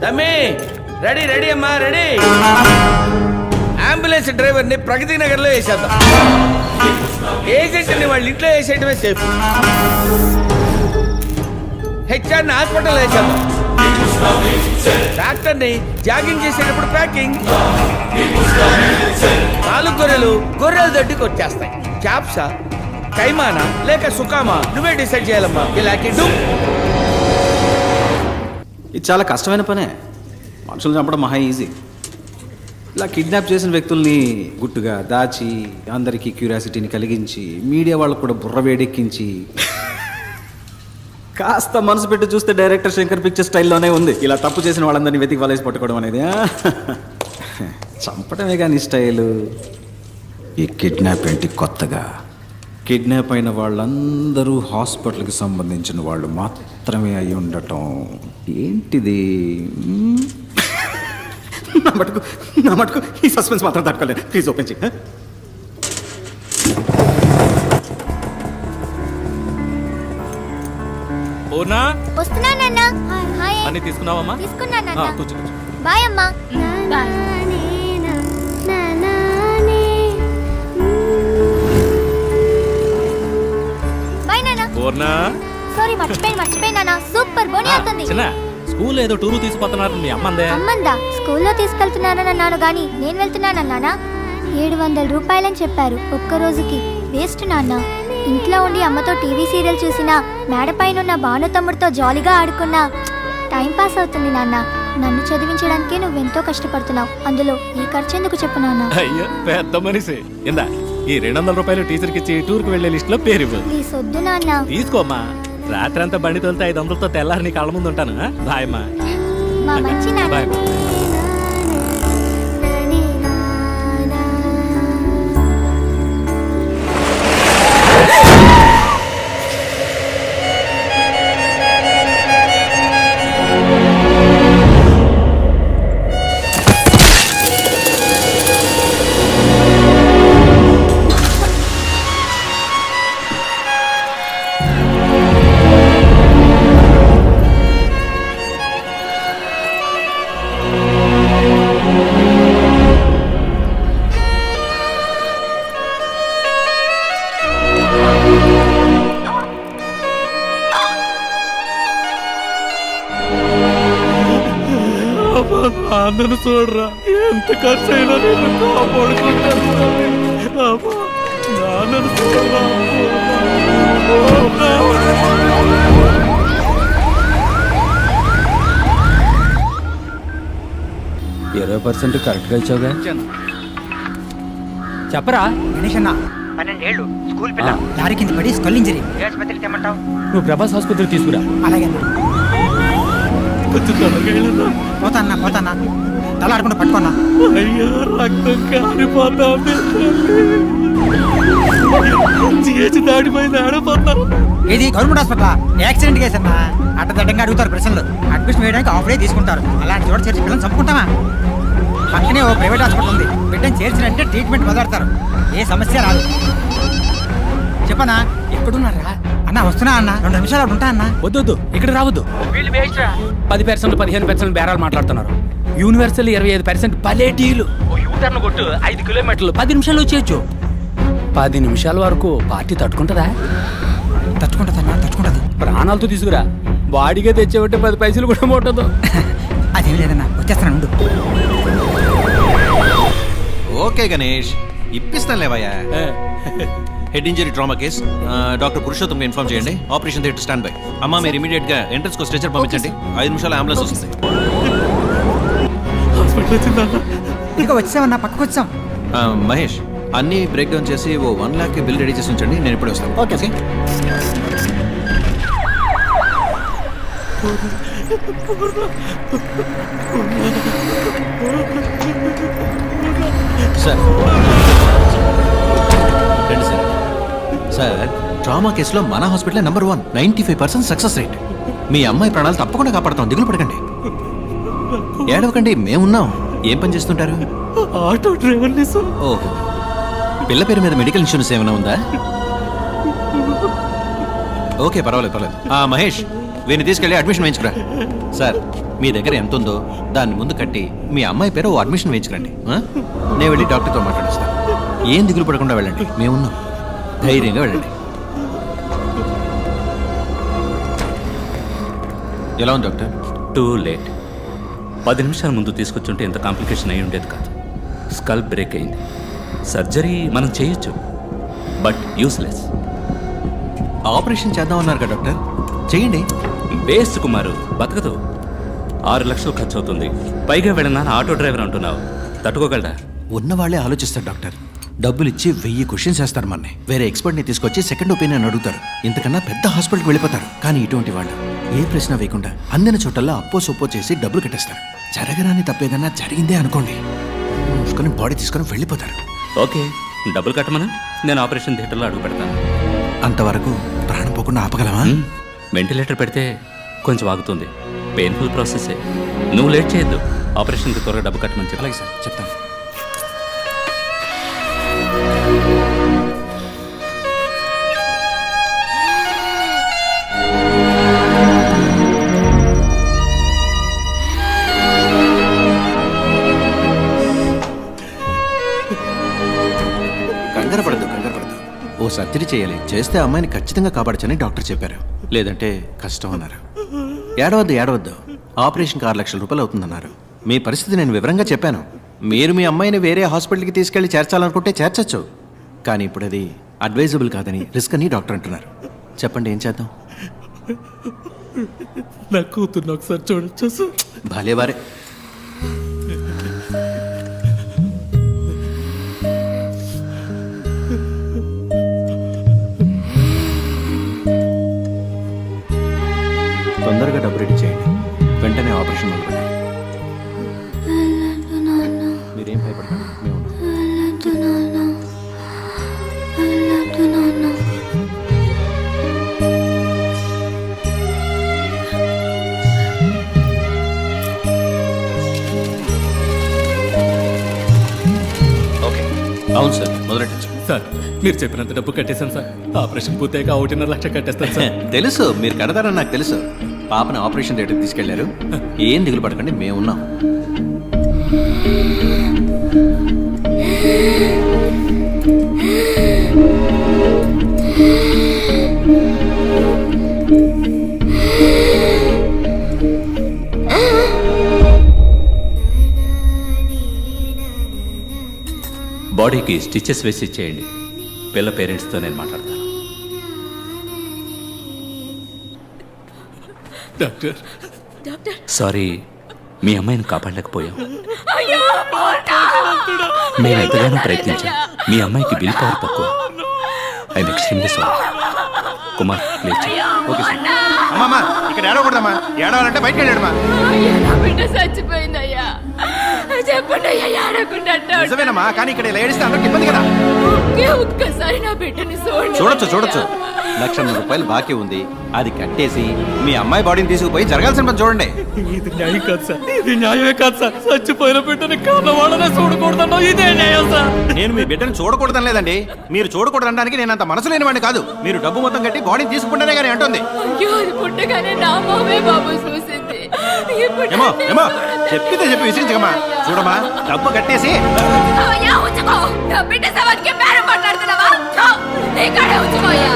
తమ్మి ready ready అమ్మా ready. Ambulance driver ని ప్రగతి నగర్ లో వేసేద్దాం. ఏజెంట్ ని వాళ్ళ ఇంట్లో వేసేయటమే సేఫ్. హెచ్ఆర్ ని హాస్పిటల్ వేసేద్దాం. డాక్టర్ ని జాగింగ్ చేసేటప్పుడు ప్యాకింగ్. 4 గొర్రెలు దొడ్డికి వచ్చేస్తాయి. క్యాప్సా కైమానా లేక సుకామా నువ్వే డిసైడ్ చేయాలమ్మా. ఇలాంటి ఇది చాలా కష్టమైన పనే. మనుషులు చంపడం మహా ఈజీ. ఇలా కిడ్నాప్ చేసిన వ్యక్తుల్ని గుట్టుగా దాచి అందరికీ క్యూరియాసిటీని కలిగించి మీడియా వాళ్ళకు కూడా బుర్ర వేడెక్కించి కాస్త మనసు పెట్టి చూస్తే డైరెక్టర్ శంకర్ పిక్చర్ స్టైల్లోనే ఉంది. ఇలా తప్పు చేసిన వాళ్ళందరినీ వెతికి వలేసి పట్టుకోవడం అనేది చంపడమే కానీ స్టైలు. ఈ కిడ్నాప్ ఏంటి కొత్తగా? కిడ్నాప్ అయిన వాళ్ళందరూ హాస్పిటల్కి సంబంధించిన వాళ్ళు మాత్రమే అయి ఉండటం ఏంటిది? నా మటుకు ఈ సస్పెన్స్ మాత్రం తట్టుకోలేదు. ప్లీజ్ ఓపెన్ చేయి. అన్ని తీసుకున్నావమ్మా? కూర్చో. బాయ్ అమ్మా. బాయ్ నాన్న. సారీ మర్చిపోయినా. సూపర్ బోని అవుతుంది. స్కూల్ ఏదో టూరు తీసుకుపోతున్నారు. మీ అమ్మందా స్కూల్లో తీసుకెళ్తున్నానని అన్నాను గాని నేను వెళ్తున్నానన్నానా? 700 రూపాయలని చెప్పారు ఒక్క రోజుకి. వేస్ట్ నాన్న. ఇంట్లో ఉండి అమ్మతో టీవీ సీరియల్ చూసినా, మేడపైన భాను తమ్ముడితో జాలీగా ఆడుకున్నా టైం పాస్ అవుతుంది నాన్న. నన్ను చదివించడానికి నువ్వెంతో కష్టపడుతున్నావు. అందులో ఈ ఖర్చు ఎందుకు చెప్పు నాన్న? అయ్యో పెద్ద మనిషి. ఇందా ఈ 200 రూపాయలు టీచర్కి ఇచ్చి టూర్కి వెళ్లే లిస్ట్ లో పేరు ఇవ్వు. ప్లీజ్ వద్దు నాన్న. తీసుకోమ్మా. రాత్రంతా బండి తోలితే 500తో తెల్లారి నీ కళ్ళ ముందు ఉంటాను. బాయ్ అమ్మా. మా మంచి నాన్న. బాయ్. నన్ను చూడరా, ఎంత ఖర్చు అయినా నేను కాపాడుకుంటాను. నన్ను చూడరా. 20% కరెక్ట్గా ఇచ్చావుగా. చెప్పరా గణేష్ అన్న 12 ఏళ్ళు స్కూల్ పిల్ల లారీ కింద పడి స్కల్ ఇంజరీ. ఏ ఆసుపత్రికి తెమ్మంటావు? నువ్వు ప్రభాస్ ఆసుపత్రికి తీసుకురా. అలాగే పోతాన్నా తల ఆడకుండా పట్టుకున్నా. అయ్యా రక్తం కారిపోతా. దాడిపోయింది. ఆడపోతా. ఇది గవర్నమెంట్ హాస్పిటల్. యాక్సిడెంట్ కేసు అన్నా. అడ్డదడ్డంగా అడుగుతారు ప్రశ్నలు. అడ్మిషన్ వేయడానికి ఆఫ్ డే తీసుకుంటారు. అలాంటి చోట చేర్చి పిల్లలు చంపుకుంటామా? పక్కనే ఓ ప్రైవేట్ హాస్పిటల్ ఉంది. బిడ్డను చేర్చినంటే ట్రీట్మెంట్ మొదలెడతారు. ఏ సమస్య రాదు. చెప్పనా? ఎక్కడున్నారా అన్న? వస్తున్నా అన్న. 2 నిమిషాలు అక్కడ ఉంటా అన్న. వద్దు, ఇక్కడ రావద్దు. 10% 15% బేరాలు మాట్లాడుతున్నారు. యూనివర్సల్ 25% పలేటీలు. 5 కిలోమీటర్లు 10 నిమిషాలు వచ్చేయచ్చు. 10 నిమిషాల వరకు పార్టీ తట్టుకుంటుందా? తట్టుకుంటది. ప్రాణాలతో తీసుకురా. బాడీగా తెచ్చేవంటే 10 పైసలు కూడా ముట్టదు. అదేం లేదన్నా, వచ్చేస్తాను. ఓకే గణేష్, ఇప్పిస్తాను లేవయ్యా. Head injury trauma case. Doctor Purushottam inform చేయండి. Operation theatre stand by. అమ్మా మీరు ఇమీడియట్ గా ఎంట్రన్స్ కో స్ట్రెచర్ పంపించండి. 5 నిమిషాలు అంబులెన్స్ వస్తుంది. ఇక వచ్చామన్నా, పక్కకు వచ్చాం. మహేష్, అన్ని బ్రేక్ డౌన్ చేసి ఓ 1 lakh బిల్ రెడీ చేసి ఉంచండి. నేను ఇప్పుడే వస్తాను. ఓకే సార్ రండి సార్. సార్ ట్రామా కేసులో మన హాస్పిటల్ నెంబర్ 1, 95% సక్సెస్ రేట్. మీ అమ్మాయి ప్రాణాలు తప్పకుండా కాపాడతాం. దిగులు పడకండి, ఏడవకండి, మేమున్నాం. ఏం పని చేస్తుంటారు? Auto driver. ఓహో, పిల్ల పేరు మీద మెడికల్ ఇన్సూరెన్స్ ఏమైనా ఉందా? ఓకే, పర్వాలేదు. మహేష్, వీరిని తీసుకెళ్ళి అడ్మిషన్ వేయించుకురా. సార్ మీ దగ్గర ఎంత ఉందో దాన్ని ముందు కట్టి మీ అమ్మాయి పేరు ఓ అడ్మిషన్ వేయించుకురండి. ఆ? నేను వెళ్ళి డాక్టర్తో మాట్లాడిస్తాను. ఏం దిగులు పడకుండా వెళ్ళండి, మేమున్నాం. ధైర్యంగా వెళ్ళండి. ఎలా ఉంది డాక్టర్? Too late. 10 నిమిషాల ముందు తీసుకొచ్చుంటే ఇంత కాంప్లికేషన్ అయి ఉండేది కాదు. స్కల్ బ్రేక్ అయింది. సర్జరీ మనం చేయొచ్చు, బట్ యూస్లెస్. ఆపరేషన్ చేద్దామన్నారు కదా డాక్టర్, చేయండి. బేస్ట్ కుమారు బతకదు. 6 లక్షలు ఖర్చు అవుతుంది. పైగా వెళ్ళినా ఆటో డ్రైవర్ అంటున్నావు, తట్టుకోగలరా? ఉన్న వాళ్ళే ఆలోచిస్తారు డాక్టర్. డబ్బులు ఇచ్చి 1000 క్వశ్చన్స్ వేస్తారు మనని. వేరే ఎక్స్పర్ట్ని తీసుకొచ్చి సెకండ్ ఒపీనియన్ అడుగుతారు. ఇంతకన్నా పెద్ద హాస్పిటల్కి వెళ్ళిపోతారు. కానీ ఇటువంటి వాళ్ళు ఏ ప్రశ్న వేయకుండా అందిన చోటల్లో అప్పో సొప్పో చేసి డబ్బులు కట్టేస్తారు. జరగరాని తప్పేదన్నా జరిగిందే అనుకోండి, మూసుకొని బాడీ తీసుకొని వెళ్ళిపోతారు. ఓకే, డబ్బులు కట్టమను, నేను ఆపరేషన్ థియేటర్లో అడుగు పెడతాను. అంతవరకు ప్రాణం పోకుండా ఆపగలమా? వెంటిలేటర్ పెడితే కొంచెం ఆగుతుంది. పెయిన్ఫుల్ ప్రాసెసే. నువ్వు లేట్ చేయొద్దు. ఆపరేషన్కి త్వరగా డబ్బు కట్టమని చెప్పి. అలాగే సార్, చెప్తాను. కంగారు పడద్దు. ఓ సర్జరీ చేయాలి. చేస్తే అమ్మాయిని ఖచ్చితంగా కాపాడచ్చని డాక్టర్ చెప్పారు. లేదంటే కష్టం అన్నారు. ఏడవద్దు. ఆపరేషన్కి 6 లక్షల రూపాయలు అవుతుందన్నారు. మీ పరిస్థితి నేను వివరంగా చెప్పాను. మీరు మీ అమ్మాయిని వేరే హాస్పిటల్కి తీసుకెళ్లి చేర్చాలనుకుంటే చేర్చచ్చు. కానీ ఇప్పుడు అది అడ్వైజబుల్ కాదని, రిస్క్ అని డాక్టర్ అంటున్నారు. చెప్పండి, ఏం చేద్దాం? నా కూతుర్ని ఒకసారి చూడొచ్చు సార్. భలేవారే. తొందరగా డబ్బు రెడీ చేయండి. వెంటనే ఆపరేషన్ మొదలుపెట్టండి. మీరేం భయపడకండి, మేము ఉన్నాం. ఓకే, అవును సార్, మొదలెట్టచ్చు. సార్ మీరు చెప్పినంత డబ్బు కట్టేశాను సార్. ఆపరేషన్ పూర్తయ్యాక 1.5 లక్ష కట్టేస్తాను సార్. తెలుసు, మీరు కడతారని నాకు తెలుసు. పాపని ఆపరేషన్ థియేటర్కి తీసుకెళ్లారు. ఏం దిగులు పడకండి, మేమున్నాం. బాడీకి స్టిచెస్ వేసి ఇచ్చేయండి. పిల్ల పేరెంట్స్తో నేను మాట్లాడతాను. డాక్టర్ సారీ, మీ అమ్మాయిని కాపాడలేకపోయాం. మేము ఎంతగానో ప్రయత్నించాం. మీ అమ్మాయికి బిల్ పవర్ తక్కువ. I'm extremely sorry. Kumar please. Okay sir. అమ్మా, ఇక్కడ ఏడవకూడదమ్మా. ఏడవాలంటే బయటకు వెళ్ళాడమ్మా. బిడ్డ చచ్చిపోయిందయ్యా. చెప్పండి అయ్యా, ఏడకుండా నిజమేనమ్మా, కానీ ఇక్కడ ఇలా ఏడిస్తే అందరికి ఇబ్బంది కదా. ఒక్కసారి నా బిడ్డని చూడొచ్చు. 1,00,000 రూపాయలు బాకీ ఉంది. అది కట్టేసి మీ అమ్మాయి బాడీని తీసుకుపోయి జరగాల్సిన పని చూడండి. ఇది న్యాయం కాదు సార్. ఇది న్యాయమే కాదు సార్. చచ్చిపోయిన బిడ్డని కారణవాడనే చూడకూడదన్నా ఇదే న్యాయం సార్. నేను మీ బిడ్డను చూడకూడదని లేదండి. మీరు చూడకూడదనడానికి నేను అంత మనసు లేనివాడిని కాదు. మీరు డబ్బు మొత్తం కట్టి బాడీని తీసుకుంటేనే కానీ అంటుంది. అయ్యో, అది పుట్టగానే నా మామే బాబు చూసింది. ఏమో చెప్పితే చెప్పి విసిరించకమ్మా. చూడమ్మా, డబ్బు కట్టేసి అయ్యా, ఉంచుకో. నా బిడ్డ సవాల్కి బేరం మాట్లాడుతున్నావా? ఇక్కడే ఉంచుకోయ్యా.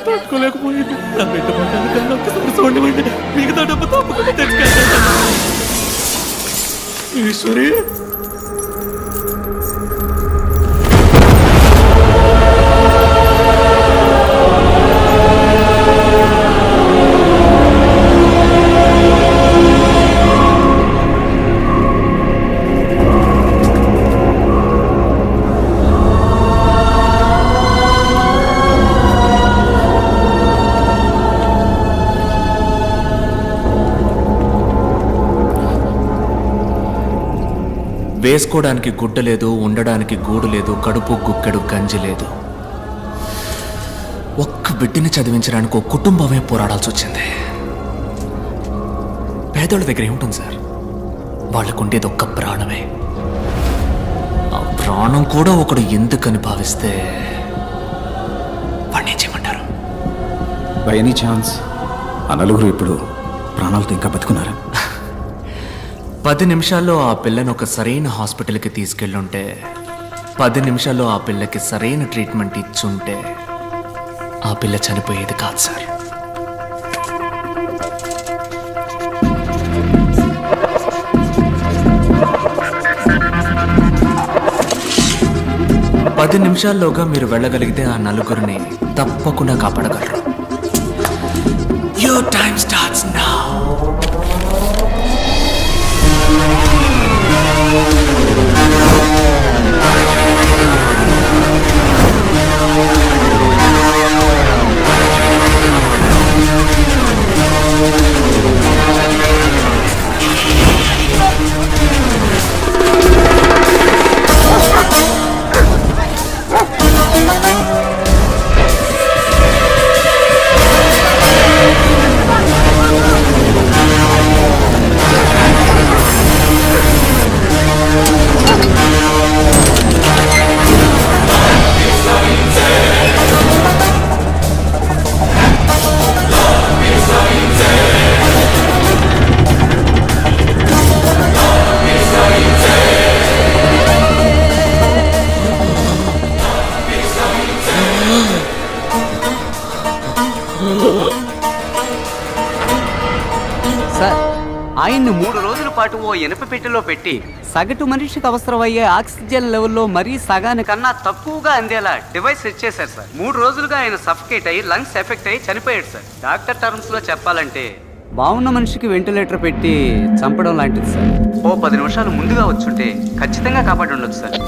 తట్టుకోలేకపోయింది. నా బిడ్డ పట్టాలి ఒక్కసారి చూడండి. మిగతా డబ్బు తప్పకుండా తెచ్చుకెళ్తాను. ఈశ్వరి, వేసుకోవడానికి గుడ్డ లేదు, ఉండడానికి గూడు లేదు, కడుపు గుక్కెడు గంజి లేదు. ఒక్క బిడ్డని చదివించడానికి ఒక కుటుంబమే పోరాడాల్సి వచ్చింది. పేదోళ్ళ దగ్గర ఏముంటుంది సార్? వాళ్ళకుండేది ఒక్క ప్రాణమే. ఆ ప్రాణం కూడా ఒకడు ఎందుకని భావిస్తే వాడిని ఏం చేయమంటారు? బై ఎనీ ఛాన్స్ ఆ నలుగురు ఇప్పుడు ప్రాణాలతో ఇంకా బతుకున్నారా? 10 నిమిషాల్లో ఆ పిల్లని ఒక సరైన హాస్పిటల్కి తీసుకెళ్ళుంటే, 10 నిమిషాల్లో ఆ పిల్లకి సరైన ట్రీట్మెంట్ ఇచ్చుంటే ఆ పిల్ల చనిపోయేది కాదు సార్. పది నిమిషాల్లోగా మీరు వెళ్ళగలిగితే ఆ నలుగురిని తప్పకుండా కాపాడగలరు. Your time starts now. Sir, ఆయన్ని 3 రోజుల పాటు ఓ ఇనుప పెట్టెలో పెట్టి సగటు మనిషికి అవసరమయ్యే ఆక్సిజన్ లెవెల్లో మరీ సగానికన్నా తక్కువగా అందేలా డివైస్ సెట్ చేశారు సార్. 3 రోజులుగా ఆయన సఫకేట్ అయ్యి లంగ్స్ ఎఫెక్ట్ అయ్యి చనిపోయాడు సార్. డాక్టర్ టర్మ్స్ లో చెప్పాలంటే బాగున్న మనిషికి వెంటిలేటర్ పెట్టి చంపడం లాంటిది సార్. ఓ 10 నిమిషాలు ముందుగా వచ్చుంటే ఖచ్చితంగా కాపాడి ఉండొచ్చు సార్.